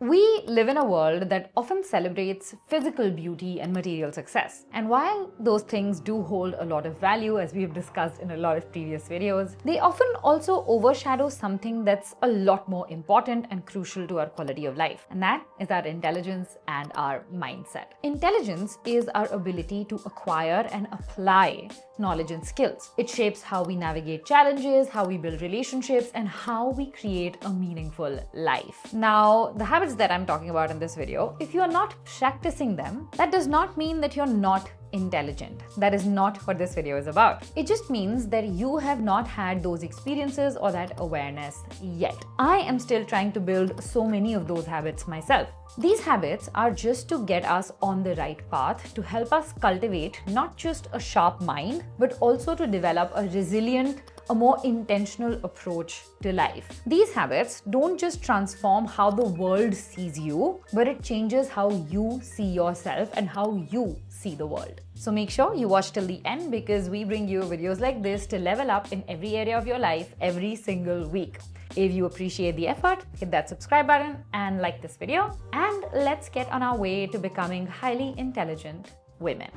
We live in a world that often celebrates physical beauty and material success. And while those things do hold a lot of value, as we have discussed in a lot of previous videos, they often also overshadow something that's a lot more important and crucial to our quality of life. And that is our intelligence and our mindset. Intelligence is our ability to acquire and apply knowledge and skills. It shapes how we navigate challenges, how we build relationships, and how we create a meaningful life. Now, the habits that I'm talking about in this video, if you are not practicing them, that does not mean that you're not intelligent. That is not what this video is about. It just means that you have not had those experiences or that awareness yet. I am still trying to build so many of those habits myself. These habits are just to get us on the right path, to help us cultivate not just a sharp mind, but also to develop a resilient, a more intentional approach to life. These habits don't just transform how the world sees you, but it changes how you see yourself and how you see the world. So make sure you watch till the end, because we bring you videos like this to level up in every area of your life every single week. If you appreciate the effort, hit that subscribe button and like this video, and let's get on our way to becoming highly intelligent women.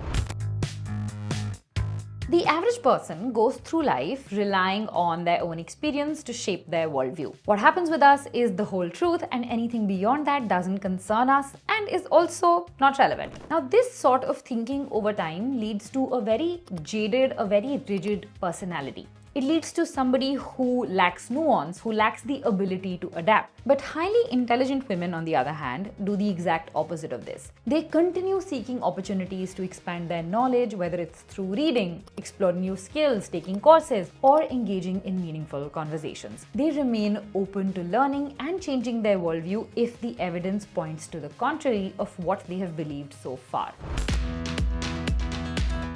The average person goes through life relying on their own experience to shape their worldview. What happens with us is the whole truth, and anything beyond that doesn't concern us and is also not relevant. Now, this sort of thinking over time leads to a very jaded, a very rigid personality. It leads to somebody who lacks nuance, who lacks the ability to adapt. But highly intelligent women, on the other hand, do the exact opposite of this. They continue seeking opportunities to expand their knowledge, whether it's through reading, exploring new skills, taking courses, or engaging in meaningful conversations. They remain open to learning and changing their worldview if the evidence points to the contrary of what they have believed so far.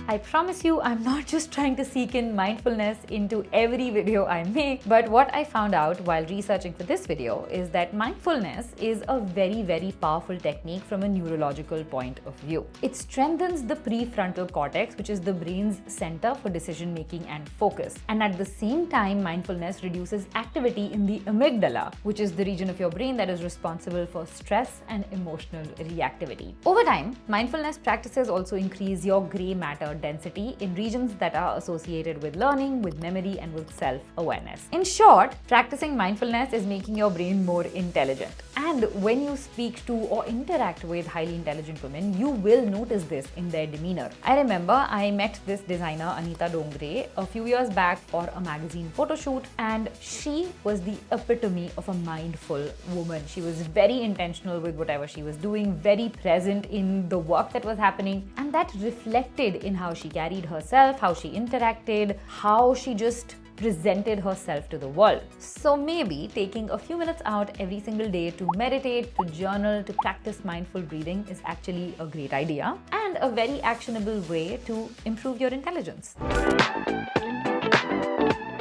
I promise you, I'm not just trying to seek in mindfulness into every video I make, but what I found out while researching for this video is that mindfulness is a very, very powerful technique from a neurological point of view. It strengthens the prefrontal cortex, which is the brain's center for decision making and focus. And at the same time, mindfulness reduces activity in the amygdala, which is the region of your brain that is responsible for stress and emotional reactivity. Over time, mindfulness practices also increase your gray matter density in regions that are associated with learning, with memory, and with self-awareness. In short, practicing mindfulness is making your brain more intelligent. And when you speak to or interact with highly intelligent women, you will notice this in their demeanor. I remember I met this designer, Anita Dongre, a few years back for a magazine photo shoot, and she was the epitome of a mindful woman. She was very intentional with whatever she was doing, very present in the work that was happening, and that reflected in how she carried herself, how she interacted, how she just presented herself to the world. So maybe taking a few minutes out every single day to meditate, to journal, to practice mindful breathing is actually a great idea and a very actionable way to improve your intelligence.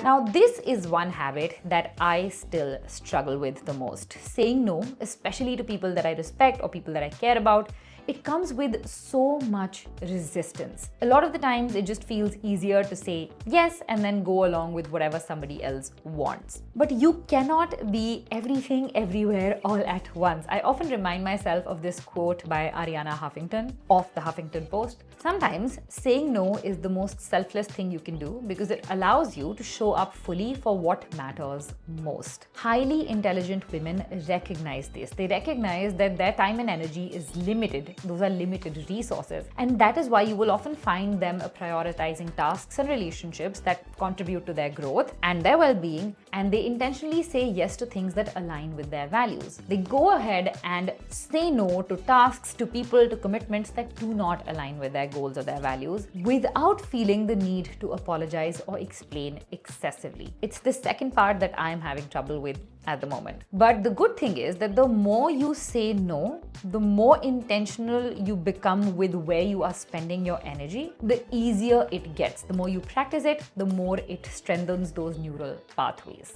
Now, this is one habit that I still struggle with the most. Saying no, especially to people that I respect or people that I care about, it comes with so much resistance. A lot of the times it just feels easier to say yes and then go along with whatever somebody else wants. But you cannot be everything everywhere all at once. I often remind myself of this quote by Ariana Huffington of the Huffington Post. Sometimes saying no is the most selfless thing you can do because it allows you to show up fully for what matters most. Highly intelligent women recognize this. They recognize that their time and energy is limited. Those are limited resources. And that is why you will often find them prioritizing tasks and relationships that contribute to their growth and their well-being, and they intentionally say yes to things that align with their values. They go ahead and say no to tasks, to people, to commitments that do not align with their goals or their values without feeling the need to apologize or explain excessively. It's the second part that I'm having trouble with at the moment. But the good thing is that the more you say no, the more intentional you become with where you are spending your energy, the easier it gets. The more you practice it, the more it strengthens those neural pathways.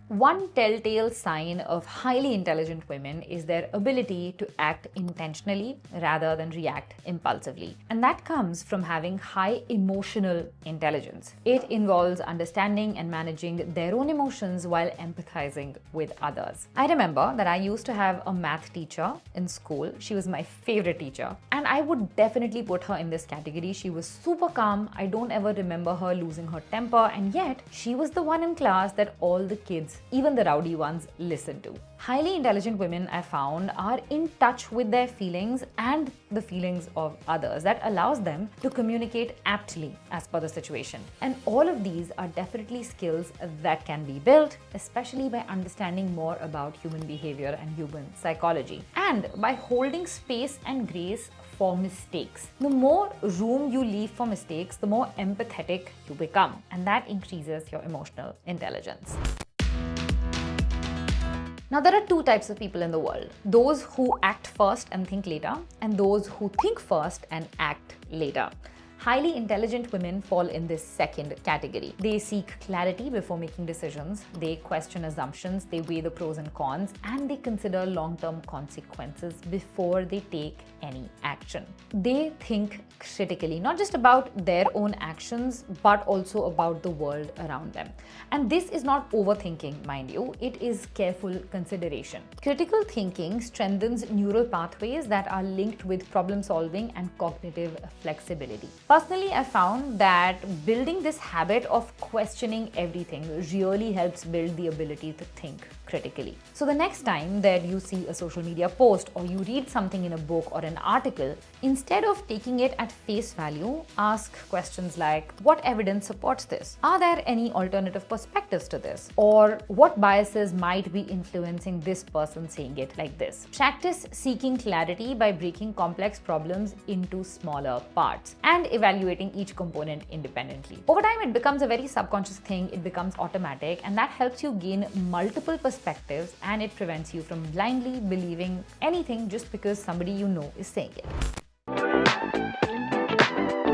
One telltale sign of highly intelligent women is their ability to act intentionally rather than react impulsively. And that comes from having high emotional intelligence. It involves understanding and managing their own emotions while empathizing with others. I remember that I used to have a math teacher in school. She was my favorite teacher. And I would definitely put her in this category. She was super calm. I don't ever remember her losing her temper. And yet, she was the one in class that all the kids, even the rowdy ones, listen to. Highly intelligent women, I found, are in touch with their feelings and the feelings of others. That allows them to communicate aptly as per the situation. And all of these are definitely skills that can be built, especially by understanding more about human behavior and human psychology. And by holding space and grace for mistakes. The more room you leave for mistakes, the more empathetic you become. And that increases your emotional intelligence. Now, there are two types of people in the world. Those who act first and think later, and those who think first and act later. Highly intelligent women fall in this second category. They seek clarity before making decisions, they question assumptions, they weigh the pros and cons, and they consider long-term consequences before they take any action. They think critically, not just about their own actions, but also about the world around them. And this is not overthinking, mind you, it is careful consideration. Critical thinking strengthens neural pathways that are linked with problem solving and cognitive flexibility. Personally, I found that building this habit of questioning everything really helps build the ability to think critically. So the next time that you see a social media post or you read something in a book or an article, instead of taking it at face value, ask questions like, what evidence supports this? Are there any alternative perspectives to this? Or what biases might be influencing this person saying it like this? Practice seeking clarity by breaking complex problems into smaller parts and evaluating each component independently. Over time, it becomes a very subconscious thing, it becomes automatic, and that helps you gain multiple perspectives and it prevents you from blindly believing anything just because somebody you know is saying it.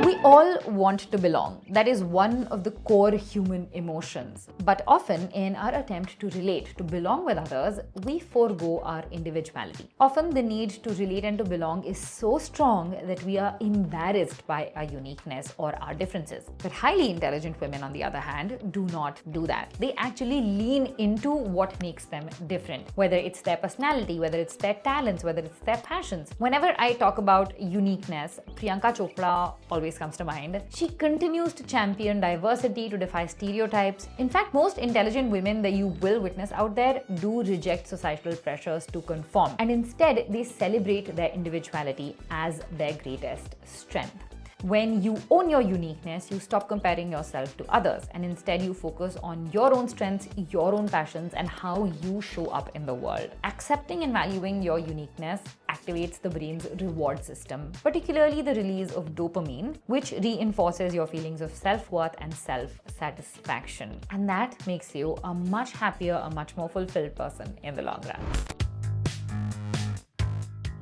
We all want to belong. That is one of the core human emotions. But often, in our attempt to relate, to belong with others, we forego our individuality. Often, the need to relate and to belong is so strong that we are embarrassed by our uniqueness or our differences. But highly intelligent women, on the other hand, do not do that. They actually lean into what makes them different, whether it's their personality, whether it's their talents, whether it's their passions. Whenever I talk about uniqueness, Priyanka Chopra always comes to mind. She continues to champion diversity, to defy stereotypes. In fact, most intelligent women that you will witness out there do reject societal pressures to conform, and instead they celebrate their individuality as their greatest strength. When you own your uniqueness, you stop comparing yourself to others and instead you focus on your own strengths, your own passions, and how you show up in the world. Accepting and valuing your uniqueness activates the brain's reward system, particularly the release of dopamine, which reinforces your feelings of self-worth and self-satisfaction. And that makes you a much happier, a much more fulfilled person in the long run.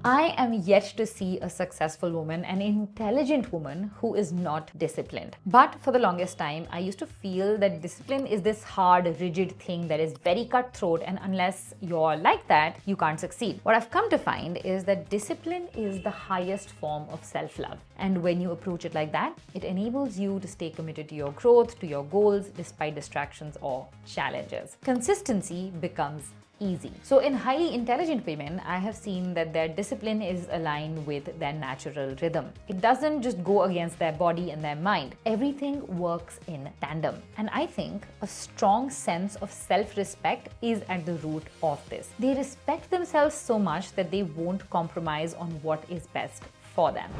I am yet to see a successful woman, an intelligent woman who is not disciplined. But for the longest time, I used to feel that discipline is this hard, rigid thing that is very cutthroat, and unless you're like that, you can't succeed. What I've come to find is that discipline is the highest form of self-love. And when you approach it like that, it enables you to stay committed to your growth, to your goals, despite distractions or challenges. Consistency becomes easy. So in highly intelligent women, I have seen that their discipline is aligned with their natural rhythm. It doesn't just go against their body and their mind. Everything works in tandem. And I think a strong sense of self-respect is at the root of this. They respect themselves so much that they won't compromise on what is best for them.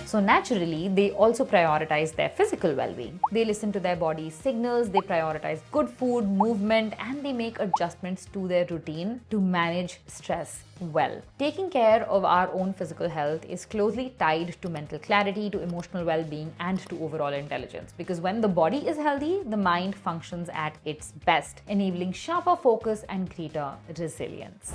So naturally, they also prioritize their physical well-being. They listen to their body's signals, they prioritize good food, movement, and they make adjustments to their routine to manage stress well. Taking care of our own physical health is closely tied to mental clarity, to emotional well-being, and to overall intelligence. Because when the body is healthy, the mind functions at its best, enabling sharper focus and greater resilience.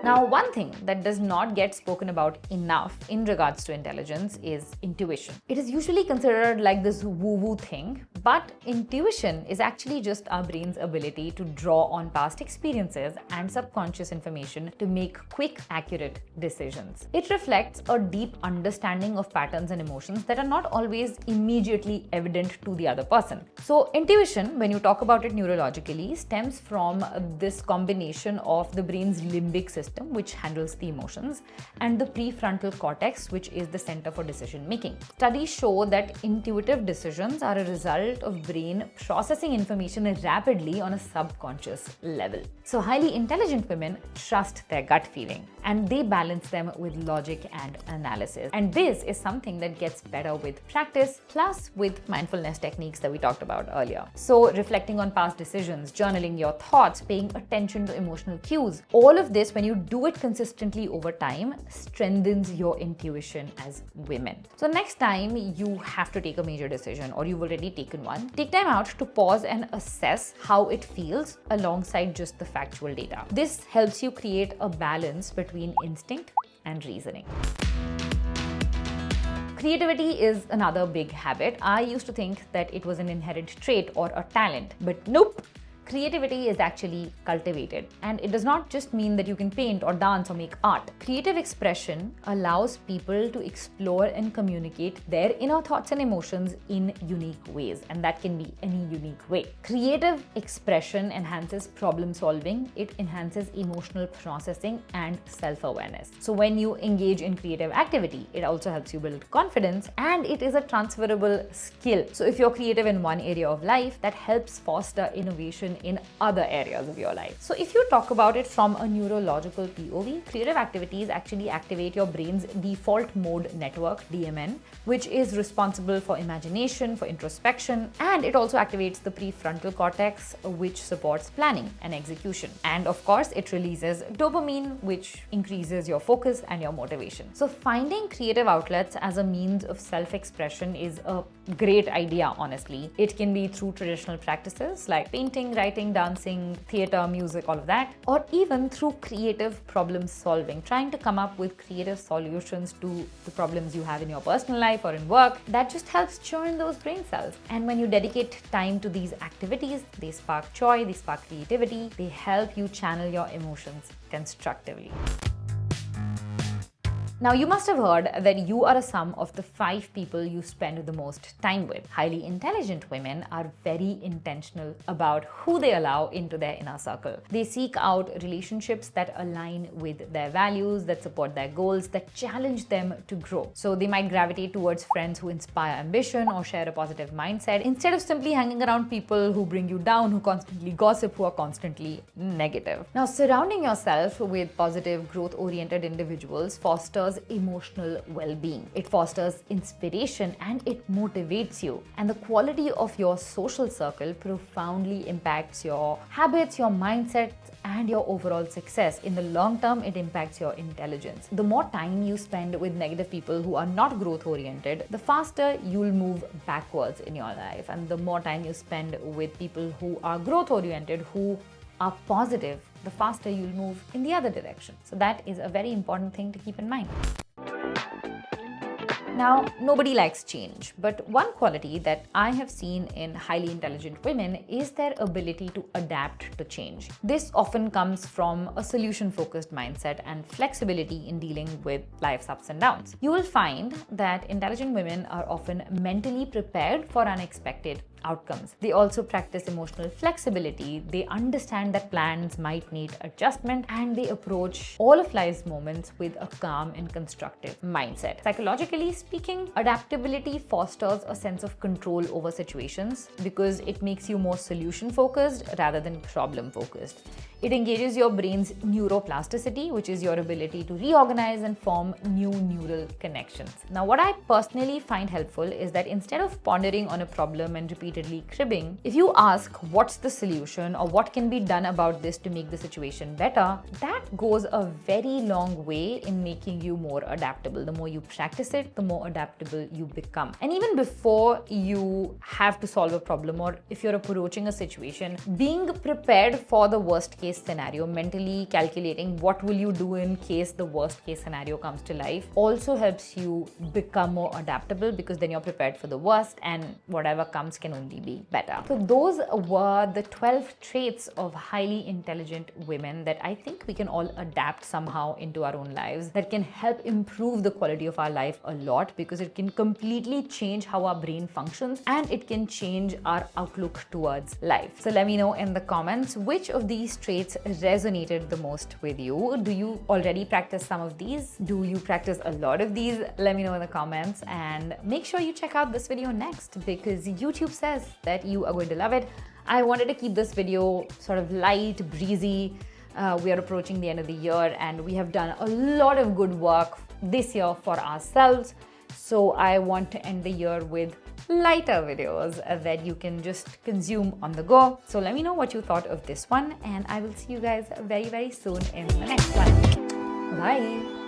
Now, one thing that does not get spoken about enough in regards to intelligence is intuition. It is usually considered like this woo-woo thing, But intuition is actually just our brain's ability to draw on past experiences and subconscious information to make quick, accurate decisions. It reflects a deep understanding of patterns and emotions that are not always immediately evident to the other person. So intuition, when you talk about it neurologically, stems from this combination of the brain's limbic system, which handles the emotions, and the prefrontal cortex, which is the center for decision making. Studies show that intuitive decisions are a result of brain processing information rapidly on a subconscious level. So highly intelligent women trust their gut feeling and they balance them with logic and analysis. And this is something that gets better with practice, plus with mindfulness techniques that we talked about earlier. So reflecting on past decisions, journaling your thoughts, paying attention to emotional cues, all of this, when you do it consistently over time, strengthens your intuition as women. So next time you have to take a major decision or you've already taken one, take time out to pause and assess how it feels alongside just the factual data. This helps you create a balance between instinct and reasoning. Creativity is another big habit. I used to think that it was an inherent trait or a talent, but nope. Creativity is actually cultivated, and it does not just mean that you can paint or dance or make art. Creative expression allows people to explore and communicate their inner thoughts and emotions in unique ways, and that can be any unique way. Creative expression enhances problem solving, it enhances emotional processing and self-awareness. So when you engage in creative activity, it also helps you build confidence, and it is a transferable skill. So if you're creative in one area of life, that helps foster innovation in other areas of your life. So if you talk about it from a neurological POV, creative activities actually activate your brain's default mode network, DMN, which is responsible for imagination, for introspection, and it also activates the prefrontal cortex, which supports planning and execution. And of course, it releases dopamine, which increases your focus and your motivation. So finding creative outlets as a means of self-expression is a great idea, honestly. It can be through traditional practices like painting, writing, dancing, theater, music, all of that, or even through creative problem solving, trying to come up with creative solutions to the problems you have in your personal life or in work. That just helps churn those brain cells. And when you dedicate time to these activities, they spark joy, they spark creativity, they help you channel your emotions constructively. Now, you must have heard that you are a sum of the 5 people you spend the most time with. Highly intelligent women are very intentional about who they allow into their inner circle. They seek out relationships that align with their values, that support their goals, that challenge them to grow. So they might gravitate towards friends who inspire ambition or share a positive mindset, instead of simply hanging around people who bring you down, who constantly gossip, who are constantly negative. Now, surrounding yourself with positive, growth-oriented individuals fosters emotional well-being. It fosters inspiration and it motivates you. And the quality of your social circle profoundly impacts your habits, your mindset, and your overall success. In the long term, it impacts your intelligence. The more time you spend with negative people who are not growth-oriented, the faster you'll move backwards in your life. And the more time you spend with people who are growth-oriented, who are positive, the faster you'll move in the other direction. So that is a very important thing to keep in mind. Now, nobody likes change, but one quality that I have seen in highly intelligent women is their ability to adapt to change. This often comes from a solution-focused mindset and flexibility in dealing with life's ups and downs. You will find that intelligent women are often mentally prepared for unexpected outcomes. They also practice emotional flexibility. They understand that plans might need adjustment, and they approach all of life's moments with a calm and constructive mindset. Psychologically speaking, adaptability fosters a sense of control over situations because it makes you more solution focused rather than problem focused. It engages your brain's neuroplasticity, which is your ability to reorganize and form new neural connections. Now, what I personally find helpful is that instead of pondering on a problem and repeatedly cribbing, if you ask what's the solution or what can be done about this to make the situation better, that goes a very long way in making you more adaptable. The more you practice it, the more adaptable you become. And even before you have to solve a problem, or if you're approaching a situation, being prepared for the worst case case scenario, mentally calculating what will you do in case the worst case scenario comes to life, also helps you become more adaptable, because then you're prepared for the worst and whatever comes can only be better. So those were the 12 traits of highly intelligent women that I think we can all adapt somehow into our own lives, that can help improve the quality of our life a lot, because it can completely change how our brain functions and it can change our outlook towards life. So let me know in the comments which of these traits resonated the most with you. Do you already practice some of these? Do you practice a lot of these? Let me know in the comments, and make sure you check out this video next, because YouTube says that you are going to love it. I wanted to keep this video sort of light, breezy. We are approaching the end of the year and we have done a lot of good work this year for ourselves. So I want to end the year with lighter videos that you can just consume on the go. So let me know what you thought of this one, and I will see you guys very, very soon in the next one. Bye.